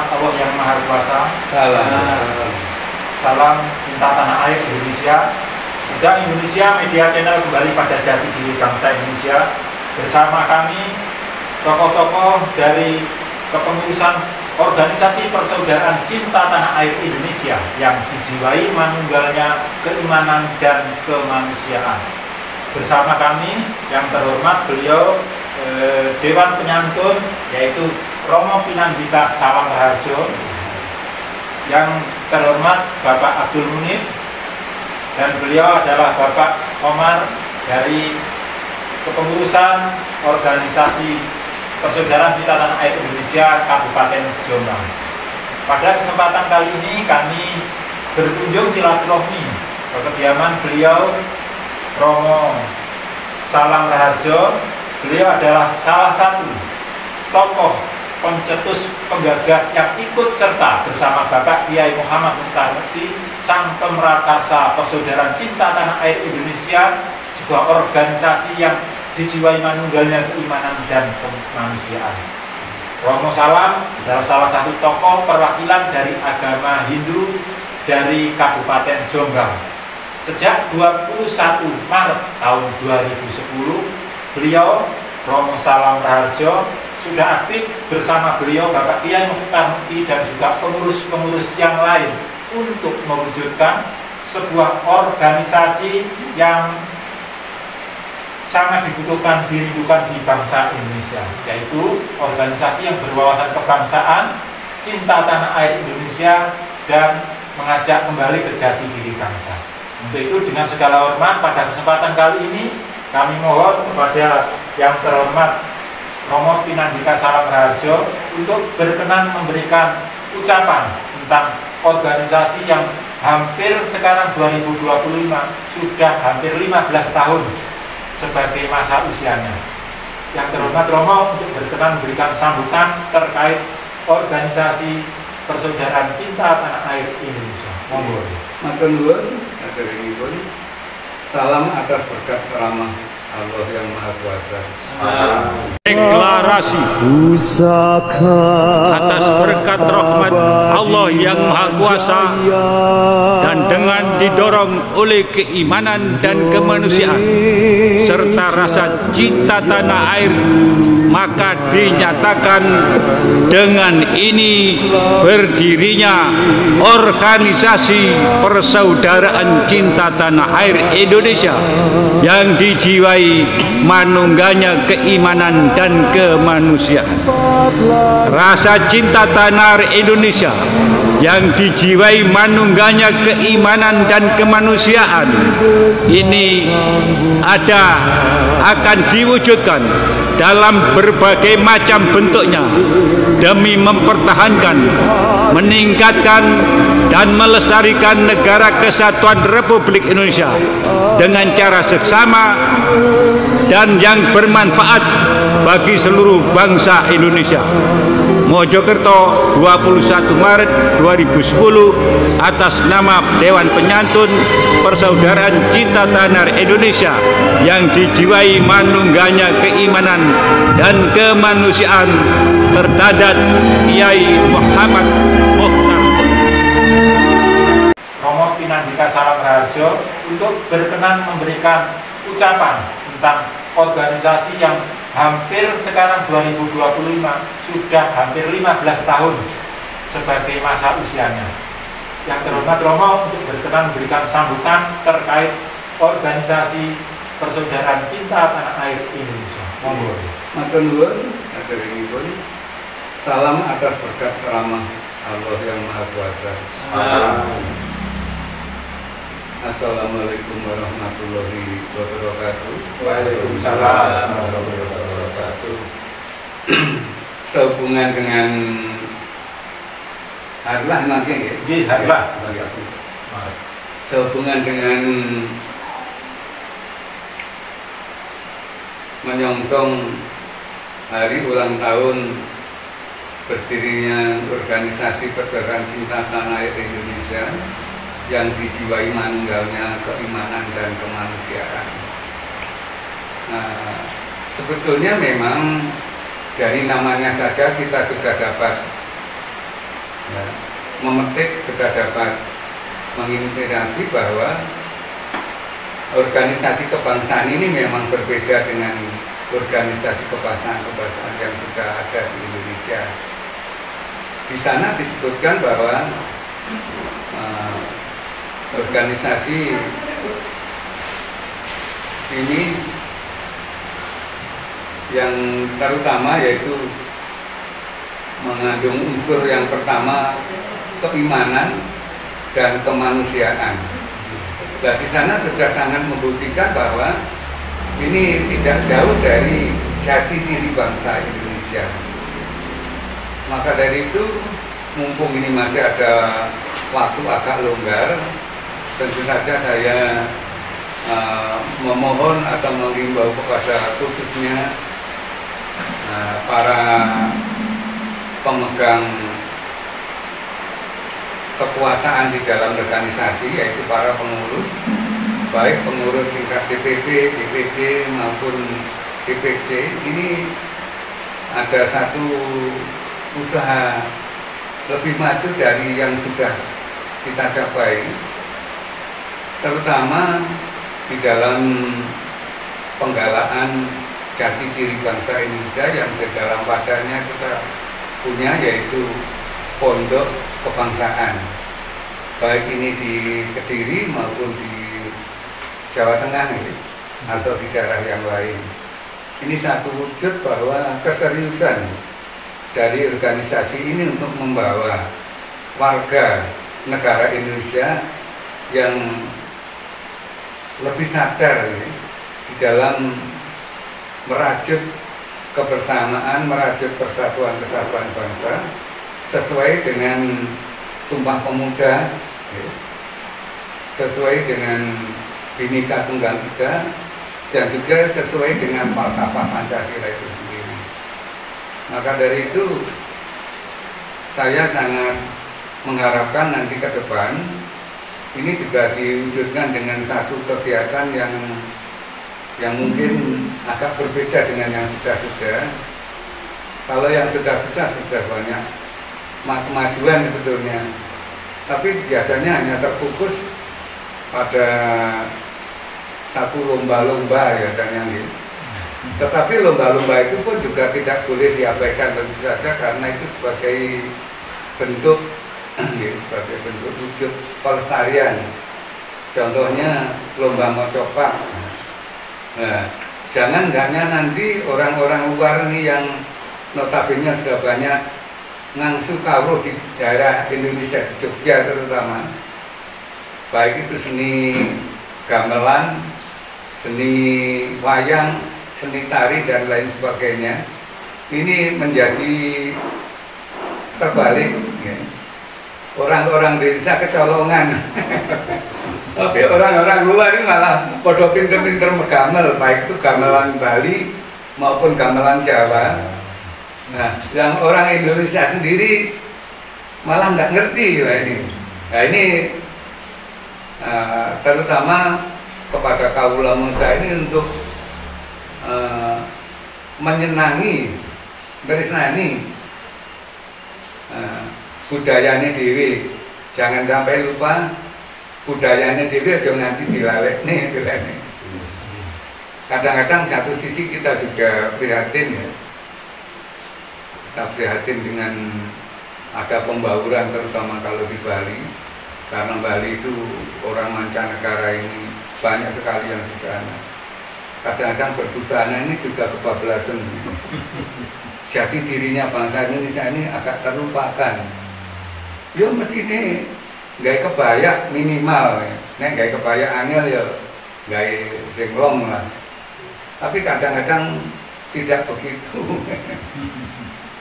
Allah yang Maha Kuasa. Salam. Salam cinta tanah air Indonesia. Dan Indonesia Media Channel kembali pada jati diri bangsa Indonesia. Bersama kami tokoh-tokoh dari kepengurusan organisasi persaudaraan cinta tanah air Indonesia yang dijiwai manunggalnya keimanan dan kemanusiaan. Bersama kami yang terhormat beliau Dewan Penyantun, yaitu Romo Pinandika Salam Raharjo, yang terhormat Bapak Abdul Munib, dan beliau adalah Bapak Omar dari kepengurusan organisasi persaudaraan cinta tanah air Indonesia Kabupaten Jombang. Pada kesempatan kali ini kami berkunjung silaturahmi ke kediaman beliau Romo Salam Raharjo. Beliau adalah salah satu tokoh pencetus penggagas yang ikut serta bersama Bapak Kiai Muhammad Mukhtar Mukti, sang pemrakarsa persaudaraan cinta tanah air Indonesia, sebuah organisasi yang dijiwai manunggalnya keimanan dan kemanusiaan. Romo Salam adalah salah satu tokoh perwakilan dari agama Hindu dari Kabupaten Jombang. Sejak 21 Maret tahun 2010, beliau Romo Salam Raharjo sudah aktif bersama beliau Bapak Kiai Mukhtar Mukti dan juga pengurus-pengurus yang lain untuk mewujudkan sebuah organisasi yang sangat dibutuhkan, dirindukan di bangsa Indonesia, yaitu organisasi yang berwawasan kebangsaan, cinta tanah air Indonesia, dan mengajak kembali ke jati diri bangsa. Untuk itu dengan segala hormat pada kesempatan kali ini kami mohon kepada yang terhormat Romo Pinandika Salam Raharjo untuk berkenan memberikan ucapan tentang organisasi yang hampir sekarang 2025 sudah hampir 15 tahun sebagai masa usianya. Yang terhormat Romo untuk berkenan memberikan sambutan terkait organisasi persaudaraan cinta tanah air Indonesia. Monggo. Matur nuwun, aturipun. Salam atas berkat rahmat Allah yang Maha Kuasa. Deklarasi atas berkat rahmat Allah yang Maha Kuasa dan dengan didorong oleh keimanan dan kemanusiaan serta rasa cinta tanah air, maka dinyatakan dengan ini berdirinya organisasi persaudaraan cinta tanah air Indonesia yang dijiwai manunggalnya keimanan dan kemanusiaan. Rasa cinta tanah air Indonesia yang dijiwai manunggalnya keimanan dan kemanusiaan ini akan diwujudkan dalam berbagai macam bentuknya demi mempertahankan, meningkatkan dan melestarikan negara kesatuan Republik Indonesia dengan cara seksama dan yang bermanfaat bagi seluruh bangsa Indonesia. Mojokerto, 21 Maret 2010, atas nama Dewan Penyantun Persaudaraan Cinta Tanah Indonesia yang dijiwai manunggalnya keimanan dan kemanusiaan, terdadat Kiai Muhammad Mukhtar. Romo Pinandika Salam Raharjo untuk berkenan memberikan ucapan tentang organisasi yang hampir sekarang 2025 sudah hampir 15 tahun sebagai masa usianya. Yang terhormat Romo untuk berkenan memberikan sambutan terkait organisasi persaudaraan cinta tanah air Indonesia. Monggo. Matur nuwun, aturipun. Salam atas berkat rahmat Allah yang Maha Kuasa. Assalamualaikum warahmatullahi wabarakatuh. Waalaikumsalam warahmatullahi wabarakatuh. Sehubungan dengan harlah nanti ya? Harlah. Sehubungan dengan menyongsong hari ulang tahun berdirinya organisasi persaudaraan cinta tanah air Indonesia yang dijiwai manunggalnya keimanan dan kemanusiaan. Nah, sebetulnya memang dari namanya saja kita sudah dapat ya, memetik sudah dapat menginspirasi bahwa organisasi kebangsaan ini memang berbeda dengan organisasi kebangsaan yang sudah ada di Indonesia. Di sana disebutkan bahwa organisasi ini yang terutama yaitu mengandung unsur yang pertama keimanan dan kemanusiaan. Nah, di sana sudah sangat membuktikan bahwa ini tidak jauh dari jati diri bangsa Indonesia. Maka dari itu, mumpung ini masih ada waktu agak longgar, tentu saja saya memohon atau menghimbau kepada khususnya para pemegang kekuasaan di dalam organisasi, yaitu para pengurus, baik pengurus tingkat DPP, DPD maupun DPC. Ini ada satu usaha lebih maju dari yang sudah kita capai, terutama di dalam penggalaan jati diri bangsa Indonesia yang di dalam wadahnya kita punya, yaitu pondok kebangsaan, baik ini di Kediri maupun di Jawa Tengah atau di daerah yang lain. Ini satu wujud bahwa keseriusan dari organisasi ini untuk membawa warga negara Indonesia yang lebih sadar di dalam merajut kebersamaan, merajut persatuan kesatuan bangsa sesuai dengan Sumpah Pemuda, sesuai dengan Bhinneka Tunggal Ika, dan juga sesuai dengan falsafah Pancasila itu sendiri. Maka dari itu saya sangat mengharapkan nanti ke depan ini juga diwujudkan dengan satu kegiatan yang mungkin agak berbeda dengan yang sudah-sudah. Kalau yang sudah banyak kemajuan sebetulnya, tapi biasanya hanya terfokus pada satu lomba-lomba ya gitu. Tetapi lomba-lomba itu pun juga tidak boleh diabaikan tentu saja, karena itu sebagai bentuk wujud pelestarian. Contohnya lomba mocopak. Nah, jangan hendaknya nanti orang-orang luar ini yang notabene sudah banyak ngangsu kawruh di daerah Indonesia, di Jogja terutama, baik itu seni gamelan, seni wayang, seni tari dan lain sebagainya, ini menjadi terbalik ya. Orang-orang desa kecolongan tapi orang-orang luar ini malah podo pinter-pinter megamel, baik itu gamelan Bali maupun gamelan Jawa. Nah, yang orang Indonesia sendiri malah nggak ngerti lah ini. Nah, ini terutama kepada kaula muda ini untuk menyenangi, berisnani budayanya dewi. Jangan sampai lupa budayanya dewi, aja nanti dilalekne. Kadang-kadang satu sisi kita juga prihatin ya. Kita prihatin dengan ada pembauran, terutama kalau di Bali, karena Bali itu orang mancanegara ini banyak sekali yang di sana. Kadang-kadang berbusana ini juga kebablasan. Jati dirinya bangsa Indonesia ini agak terlupakan. Yo mesti ini gaya kebaya minimal, nek gaya kebaya angel ya gaya singlong lah. Tapi kadang-kadang tidak begitu.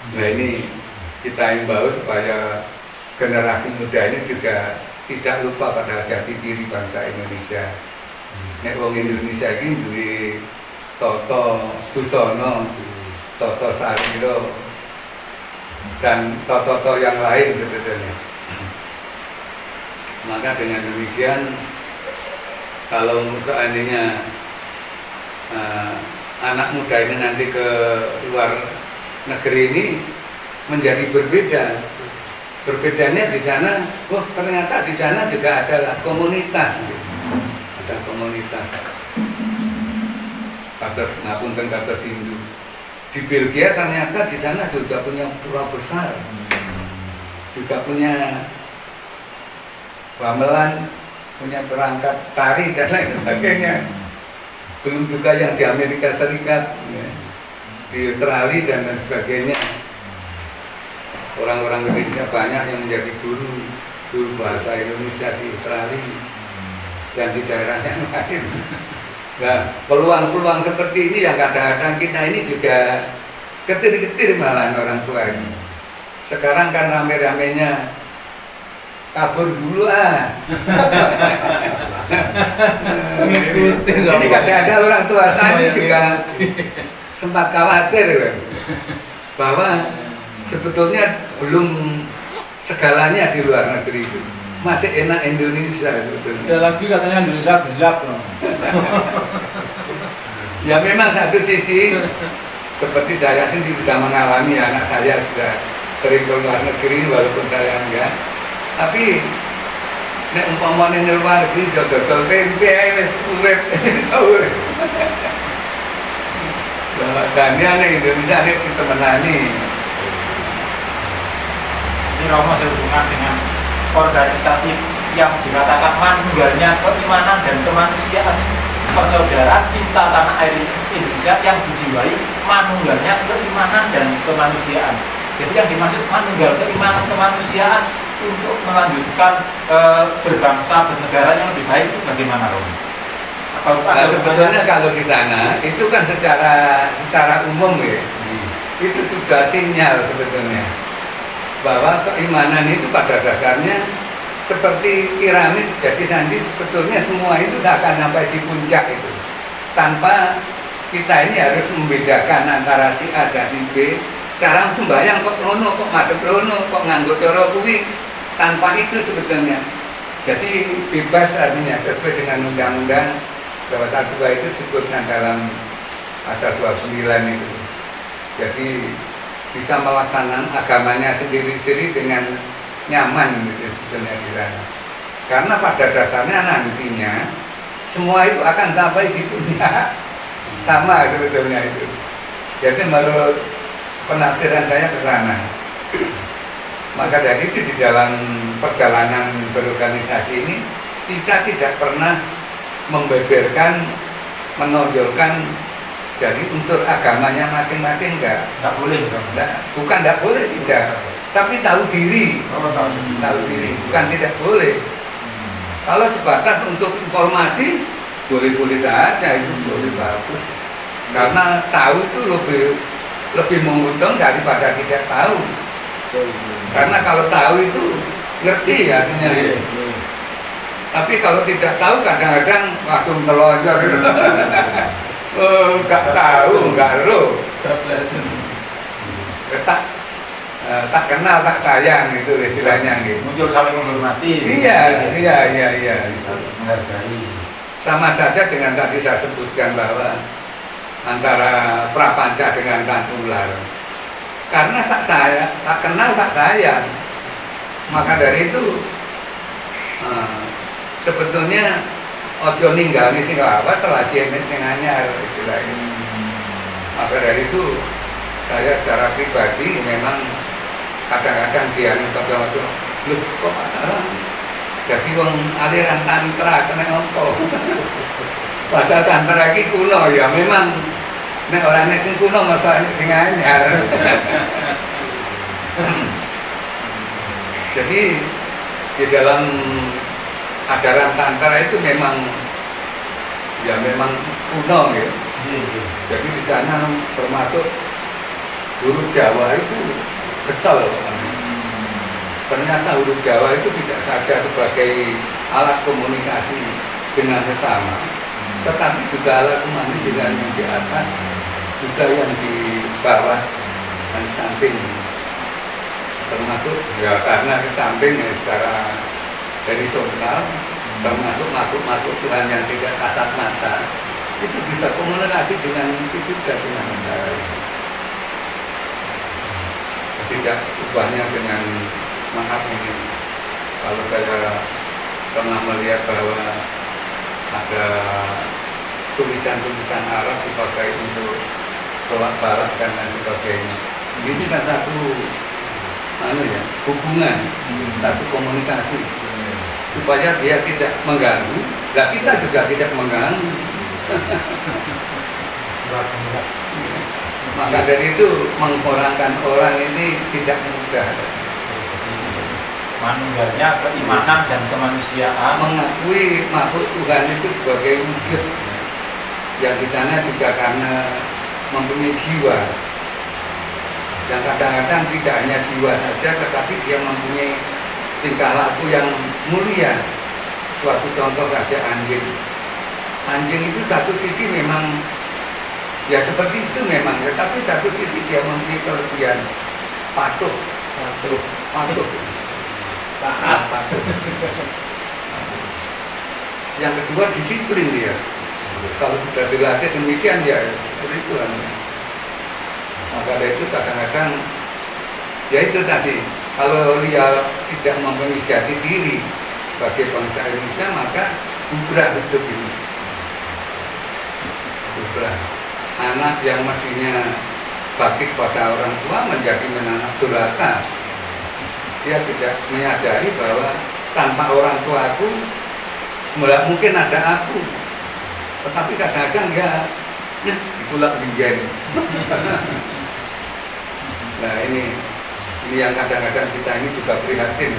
Nah, ini kita imbau supaya generasi muda ini juga tidak lupa pada jati diri bangsa Indonesia. Nek wong Indonesia ini duwe Toto Busono, Toto Sariro, dan Toto yang lain sebetulnya. Maka dengan demikian, kalau seandainya anak muda ini nanti ke luar negeri ini menjadi berbeda, Berbedanya di sana, ternyata di sana juga ada komunitas, ada komunitas. Kados ngapunten kados Hindu. Di Belgia ternyata di sana juga punya pura besar, juga punya gamelan, punya perangkat tari dan lain sebagainya. Belum juga yang di Amerika Serikat, di Australia dan lain sebagainya. Orang-orang Indonesia banyak yang menjadi guru bahasa Indonesia di Australia dan di daerah yang lain. Nah, peluang-peluang seperti ini yang kadang-kadang kita ini juga ketir-ketir malah orang tua ini. Sekarang kan rame-ramenya kabur dulu ngikutin. Jadi kadang-kadang orang tua tadi juga sempat khawatir bahwa sebetulnya belum segalanya di luar negeri itu. Masih enak Indonesia sebetulnya. Ya lagi katanya Indonesia gelap loh. Ya memang satu sisi seperti saya sendiri sudah mengalami, anak saya sudah sering ke luar negeri walaupun saya enggak. Tapi nek umpamane ning luar negeri dodol tempe wis urip iso urip. Dan ning Indonesia nek ditemenani. Ini Romo sehubungan dengan organisasi yang dikatakan manunggalnya keimanan dan kemanusiaan, persaudaraan cinta tanah air Indonesia yang dijiwai manunggalnya keimanan dan kemanusiaan. Jadi yang dimaksud manunggal keimanan kemanusiaan untuk melanjutkan berbangsa bernegara yang lebih baik itu bagaimana, Romo? Nah, sebetulnya kalau di sana itu kan secara umum ya, itu sudah sinyal sebetulnya bahwa keimanan itu pada dasarnya seperti piramid. Jadi nanti sebetulnya semua itu akan sampai di puncak itu tanpa kita ini harus membedakan antara si A dan si B. Cara sembahyang kok rono, kok madhep rono, kok nganggo cara kuwi, tanpa itu sebetulnya. Jadi bebas artinya sesuai dengan undang-undang bahwa 12 itu disebutkan dalam pasal 29 itu. Jadi bisa melaksanakan agamanya sendiri-sendiri dengan nyaman gitu sebetulnya di sana. Karena pada dasarnya nantinya semua itu akan sampai di puncak sama sebetulnya itu. Jadi menurut penafsiran saya ke sana. Maka dari itu di dalam perjalanan berorganisasi ini kita tidak pernah membeberkan, menonjolkan dari unsur agamanya masing-masing, enggak boleh, bukan enggak boleh, tidak, tapi tahu diri, tahu diri, bukan tidak boleh. Kalau sebatas untuk informasi boleh-boleh saja, itu boleh bagus, karena tahu itu lebih menguntungkan daripada tidak tahu. Karena kalau tahu itu ngerti artinya. Tapi kalau tidak tahu kadang-kadang waktu melonjak gitu. Nggak tahu, nggak roh. Tak kenal, tak sayang itu istilahnya gitu. Muncul saling menghormati. Iya. Menghargai. Sama saja dengan tadi saya sebutkan bahwa antara prapanca dengan tantular. Karena tak kenal, tak sayang. Maka dari itu sebetulnya ojo ninggalin sing lawas selagi enek sing anyar istilahnya. Maka dari itu saya secara pribadi memang kadang-kadang dia ojo loh kok masalah jadi wong aliran tantra kena opo. Padahal tantra iki kuno ya memang nek ora nek sing kuno masa sing anyar. Jadi di dalam ajaran tantra itu memang kuno ya. Jadi di sana termasuk huruf Jawa itu betul. Ternyata huruf Jawa itu tidak saja sebagai alat komunikasi dengan sesama, tetapi juga alat komunikasi dengan yang di atas, juga yang di bawah dan samping. Termasuk ya karena di samping ya secara horizontal, termasuk makhluk-makhluk Tuhan yang tidak kasat mata itu bisa komunikasi dengan itu juga dengan baik. Tidak ubahnya dengan maaf ini kalau saya pernah melihat bahwa ada tulisan-tulisan Arab dipakai untuk tolak balak dan lain sebagainya. Ini kan satu hubungan, satu komunikasi supaya dia tidak mengganggu, dan kita juga tidak mengganggu. Maka dari itu mengorangkan orang ini tidak mudah. Manunggalnya keimanan dan kemanusiaan, Mengakui makhluk Tuhan itu sebagai wujud yang di sana juga karena mempunyai jiwa. Yang kadang-kadang tidak hanya jiwa saja, tetapi dia mempunyai tingkah laku yang mulia. Suatu contoh saja anjing. Anjing itu satu sisi memang ya seperti itu memang, tetapi satu sisi dia mempunyai kelebihan patuh. Yang kedua disiplin dia. Kalau sudah dilatih demikian ya seperti itu. Maka dari itu kadang-kadang ya itu tadi, kalau dia tidak mempunyai jati diri sebagai bangsa Indonesia, maka bubrah hidup ini. Bubrah. Anak yang mestinya bakti pada orang tua menjadi anak durhaka. Dia tidak menyadari bahwa tanpa orang tuaku mungkin ada aku, tetapi kadang-kadang ya dikulak binjai. Nah ini yang kadang-kadang kita ini juga prihatin.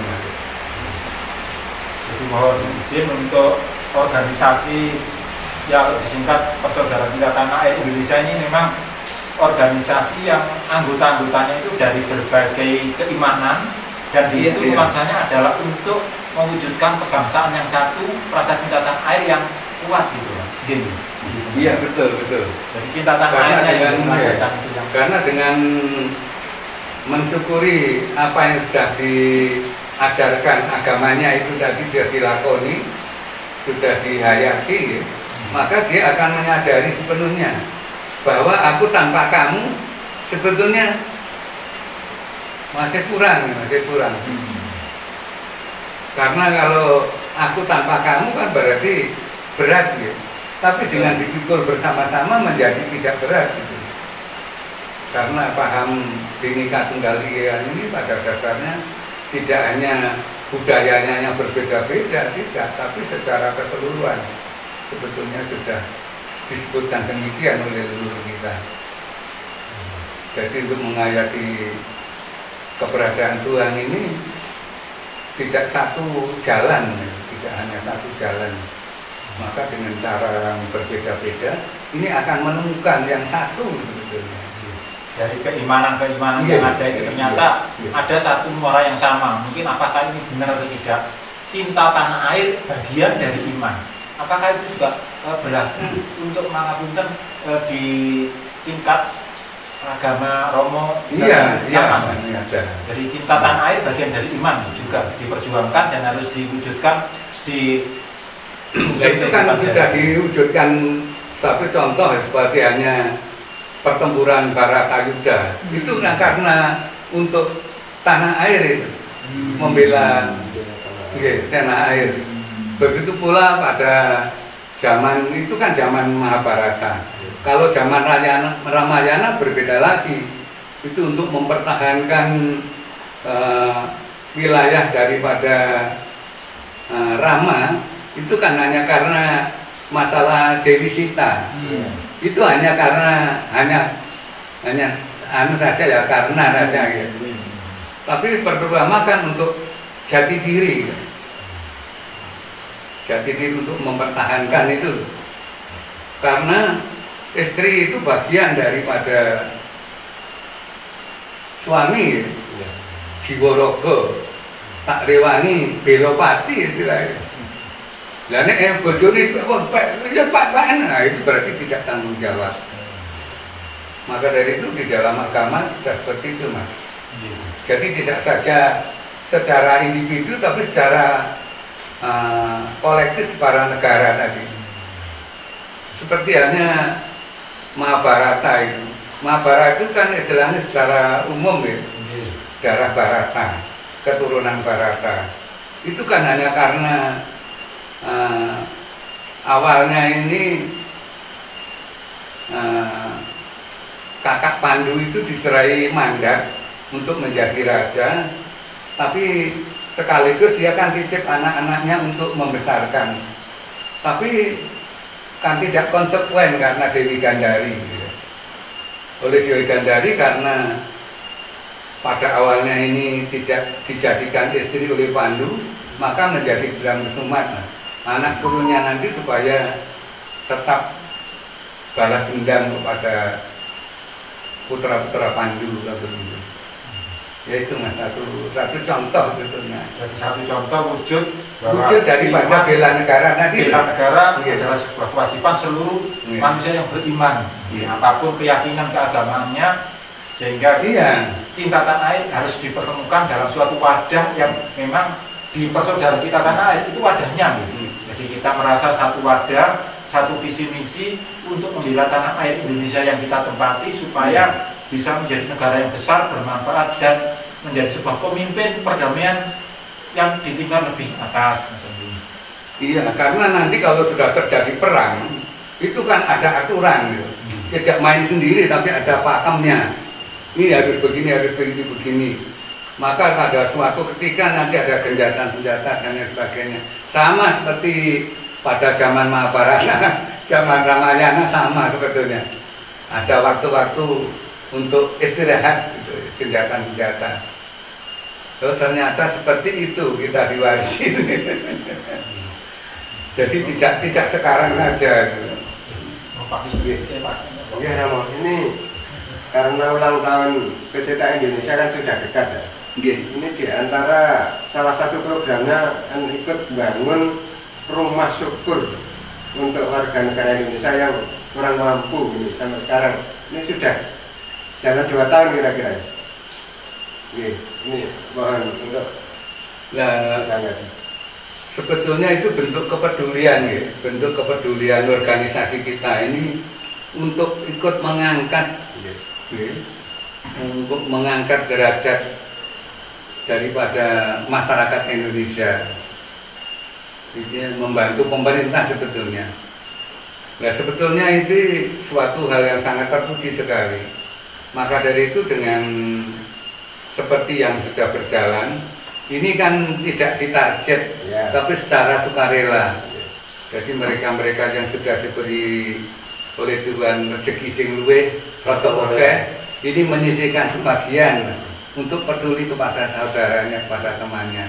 jadi mohon izin untuk organisasi yang disingkat Persaudaraan Cinta Tanah Air Indonesia ini memang organisasi yang anggota-anggotanya itu dari berbagai keimanan, dan di situ nuansanya adalah untuk mewujudkan kebangsaan yang satu, rasa cinta tanah air yang kuat gitu. Gini. Iya betul. Jadi cinta tanah airnya karena dengan mensyukuri apa yang sudah diajarkan agamanya itu tadi sudah dilakoni, sudah dihayati, maka dia akan menyadari sepenuhnya bahwa aku tanpa kamu sebetulnya masih kurang. Karena kalau aku tanpa kamu kan berarti berat gitu. Tapi dengan dipikul bersama-sama menjadi tidak berat gitu. Karena paham Bhinneka Tunggal Ika ini pada dasarnya tidak hanya budayanya yang berbeda-beda, tidak, tapi secara keseluruhan sebetulnya sudah disebutkan demikian oleh leluhur kita. Jadi untuk menghayati keberadaan Tuhan ini tidak satu jalan, tidak hanya satu jalan. Maka dengan cara yang berbeda-beda ini akan menemukan yang satu sebetulnya. Dari keimanan-keimanan yang ada itu ternyata ada satu muara yang sama. Mungkin apakah ini benar atau tidak? Cinta tanah air bagian dari iman. Apakah itu juga berlaku untuk mengapunten di tingkat agama Romo? Iya. Jadi cinta tanah air bagian dari iman juga diperjuangkan dan harus diwujudkan di. Itu kan sudah diwujudkan satu contoh seperti hanya pertempuran Baratayuda. Itu kan karena untuk tanah air itu membela tanah air. Begitu pula pada zaman itu kan zaman Mahabharata. Kalau zaman Ramayana berbeda lagi. Itu untuk mempertahankan wilayah daripada Rama, itu kan hanya karena masalah Dewi Sita. Itu hanya karena anu saja ya, karena saja gitu. Tapi pertama kan untuk jati diri untuk mempertahankan itu, karena istri itu bagian daripada suami. Jiwaraga tak rewangi belopati istilahnya. Lah nek bojone nah itu berarti tidak tanggung jawab. Maka dari itu di dalam agama sudah seperti itu, Mas. Jadi tidak saja secara individu tapi secara kolektif para negara tadi. Seperti halnya Mahabharata itu. Mahabharata itu kan istilahnya secara umum ya, darah Barata. keturunan Barata. Itu kan hanya karena awalnya ini kakak Pandu itu diserai mandat untuk menjadi raja, tapi sekaligus dia kan titip anak-anaknya untuk membesarkan, tapi kan tidak konsekuen karena Dewi Gandari. Oleh Dewi Gandari karena pada awalnya ini tidak dijadikan istri oleh Pandu, maka menjadi Bram Kesumat. Anak turunnya nanti supaya tetap balas dendam kepada putra-putra Pandu. Ya itu mas, satu contoh sebetulnya. Jadi satu contoh wujud daripada bela negara tadi. Bela negara adalah sebuah kewajiban seluruh manusia yang beriman, apapun keyakinan keagamaannya, sehingga cinta tanah air harus dipertemukan dalam suatu wadah yang memang di persaudaraan kita tanah air itu wadahnya. Jadi kita merasa satu wadah, satu visi misi untuk membela tanah air Indonesia yang kita tempati supaya bisa menjadi negara yang besar, bermanfaat, dan menjadi sebuah pemimpin perdamaian yang ditinggal lebih atas. Iya, karena nanti kalau sudah terjadi perang, itu kan ada aturan, gitu. Tidak main sendiri, tapi ada pakemnya. Ini harus begini, begini. Maka ada suatu ketika nanti ada genjatan senjata dan lain sebagainya. Sama seperti pada zaman Mahabharata, zaman Ramayana sama sebetulnya. Ada waktu-waktu untuk istirahat, gitu, genjatan senjata. Terus ternyata seperti itu kita diwarisi. Jadi tidak sekarang saja. Gitu. Ya Ramo, ini karena ulang tahun PCTA Indonesia kan sudah dekat ya. Ini diantara salah satu programnya kan ikut bangun rumah syukur untuk warga negara Indonesia yang kurang mampu ini sampai sekarang. Ini sudah jalan 2 tahun kira-kira. Ini mohon untuk sebetulnya itu bentuk kepedulian, ya. Bentuk kepedulian organisasi kita ini untuk ikut mengangkat, untuk mengangkat derajat daripada masyarakat Indonesia. Ini membantu pemerintah sebetulnya. Nah sebetulnya ini suatu hal yang sangat terpuji sekali. Maka dari itu dengan seperti yang sudah berjalan, ini kan tidak ditarget, tapi secara sukarela. Jadi mereka-mereka yang sudah diberi oleh Tuhan rezeki sing luwih rada akeh, ini menyisihkan sebagian untuk peduli kepada saudaranya, kepada temannya.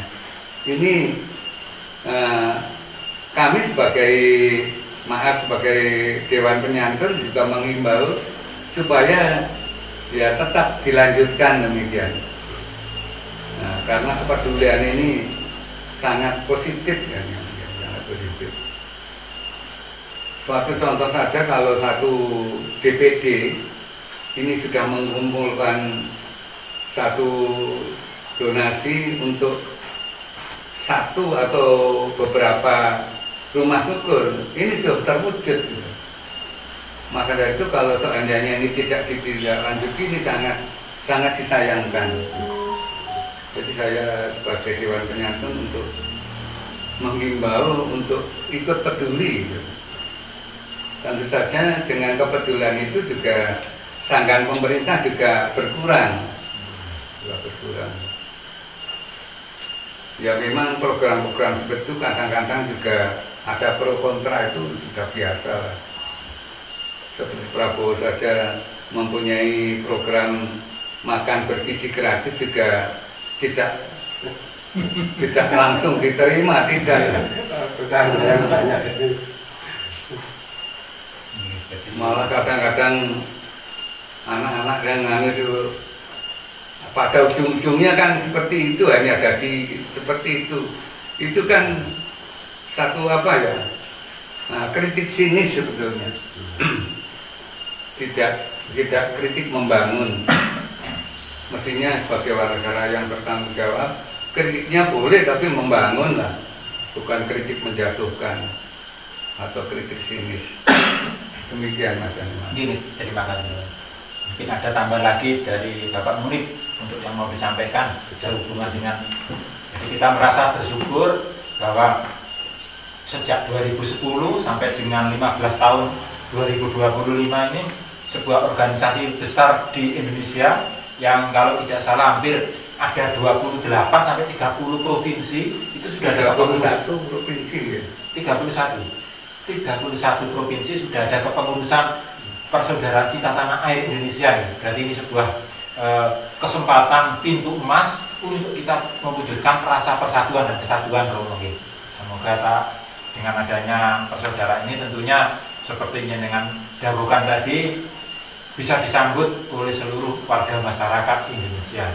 Ini kami sebagai Dewan Penyantun juga mengimbau supaya ya tetap dilanjutkan demikian. Nah, karena kepedulian ini sangat positif ya, sangat positif. Suatu contoh saja, kalau satu DPD ini sudah mengumpulkan satu donasi untuk satu atau beberapa rumah syukur, ini sudah terwujud. Maka dari itu kalau seandainya ini tidak ditindaklanjuti, ini sangat disayangkan. Jadi saya sebagai Dewan Penyantun untuk menghimbau untuk ikut peduli. Tentu saja dengan kepedulian itu juga sanggahan pemerintah juga berkurang. Ya memang program-program seperti itu kadang-kadang juga ada pro kontra, itu sudah biasa lah. Seperti Prabowo saja mempunyai program makan bergizi gratis juga tidak langsung diterima, tidak. Malah kadang-kadang anak-anak yang itu pada ujung-ujungnya kan seperti itu, hanya jadi seperti itu kan satu kritik sinis sebetulnya. Tidak kritik membangun. Mestinya sebagai warga negara yang bertanggung jawab, kritiknya boleh tapi membangun lah, bukan kritik menjatuhkan atau kritik sinis. Demikian Mas Anwar. Terima kasih. Mungkin ada tambahan lagi dari Bapak Munib. untuk yang mau disampaikan sehubungan dengan. Jadi kita merasa bersyukur bahwa sejak 2010 sampai dengan 15 tahun 2025 ini sebuah organisasi besar di Indonesia yang kalau tidak salah hampir ada 28 sampai 30 provinsi itu sudah ada 31 provinsi ya. 31 provinsi sudah ada kepengurusan persaudaraan cinta tanah air Indonesia. Berarti ini sebuah kesempatan pintu emas untuk kita mewujudkan rasa persatuan dan kesatuan Romo. Semoga dengan adanya persaudaraan ini tentunya seperti yang dengan dahulukan tadi bisa disambut oleh seluruh warga masyarakat Indonesia.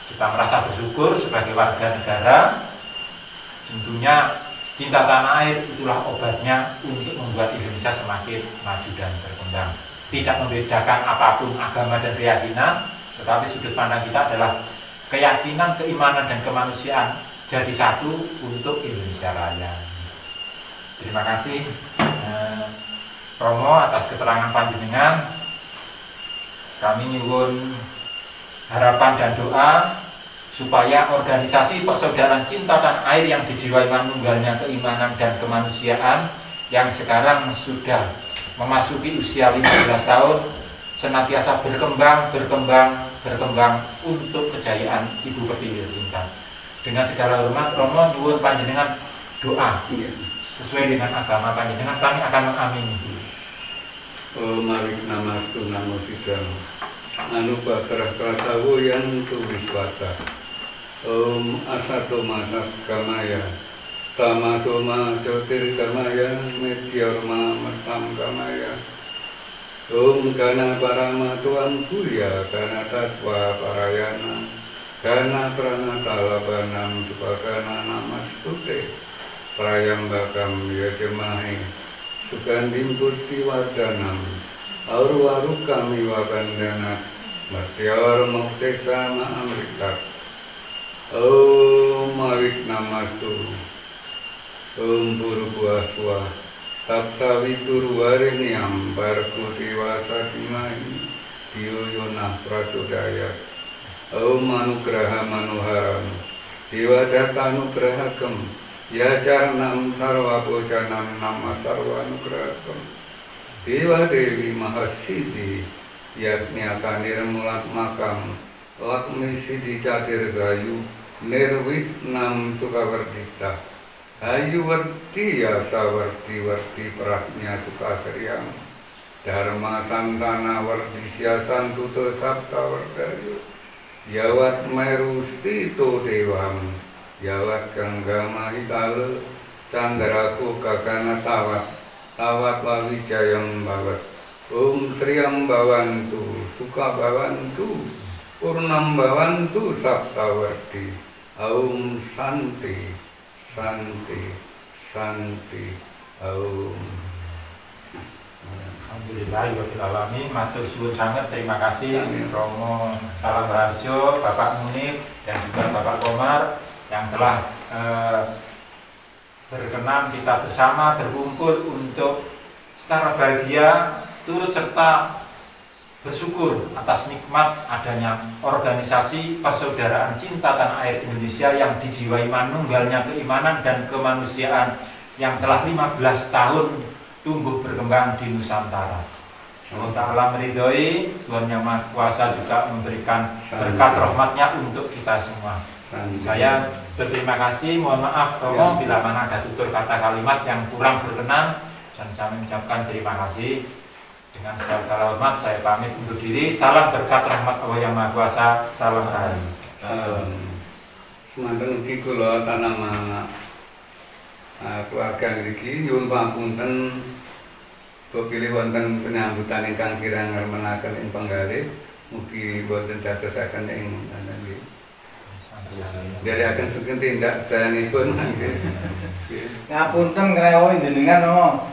Kita merasa bersyukur sebagai warga negara. Tentunya cinta tanah air itulah obatnya untuk membuat Indonesia semakin maju dan berkembang. Tidak membedakan apapun agama dan keyakinan, tetapi sudut pandang kita adalah keyakinan, keimanan, dan kemanusiaan jadi satu untuk Indonesia Raya. Terima kasih Romo atas keterangan panjenengan. Kami nyuwun harapan dan doa supaya organisasi persaudaraan cinta tanah air yang dijiwai manunggalnya keimanan dan kemanusiaan yang sekarang sudah memasuki usia 15 tahun senantiasa berkembang untuk kejayaan Ibu Pertiwi Cinta. Dengan segala hormat Romo nyuwun panjenengan doa sesuai dengan agama panjenengan, kami akan mengamini. Malik namastu namo sidam anu patrah pratawo yang tuwiswata asato masak kamaya tamasoma jotir kamaya medyorma matam kamaya kana parama tuam kuya kana tatwa parayana kana pranata labanam supakana namastute prayambakam yajemahe sukandim pusti wadanam auru kami wabandana matyar moksesa ma'amrita mawik namastu puru buaswa tapsawi turu wariniam barku diwasa dimai diyuyunah pracudaya manugraha manuharam diwadathanugrahakam yacarnam sarwa bojanam nama sarwa nugrahakam Dewa Dewi Mahasidi yakniaka nirmulat makam lakmi sidi catir gayu nirwit nam sukawardita ayu warti yasa warti prajnya sukasriang dharma santana warti siasantuto sabta wardayu yawat meru stito dewam yawat ganggama hitale candraku kakana tawat wawijayam bawat Sriyam bawantu suka bawantu purnam bawantu saptawarti santi Alhamdulillahirabbil alamin. Matur suwun sangat, terima kasih Romo Salam Raharjo, Bapak Munib dan juga Bapak Komar yang telah berkenan kita bersama berkumpul untuk secara bahagia turut serta bersyukur atas nikmat adanya organisasi persaudaraan cinta tanah air Indonesia yang dijiwai manunggalnya keimanan dan kemanusiaan yang telah 15 tahun tumbuh berkembang di Nusantara. Allah Ta'ala meridhoi, Tuhan Yang Maha Kuasa juga memberikan berkat rahmatnya untuk kita semua. Saya berterima kasih, mohon maaf Romo bila mana ada tutur kata kalimat yang kurang berkenan, dan saya mengucapkan terima kasih. Dengan segala hormat saya pamit undur diri. Salam berkat rahmat Allah Yang Maha Kuasa. Salam Rahayu. Semanten ugi kula tanama keluarga niki nyuwun pangapunten kepilih wonten penyambutan ingkang kirang ngarmenaken ing penggalih mugi boten dadosaken ing nggih. Dari akan sugeng tindak sayanipun. Ngapunten ngrewo jenengan no.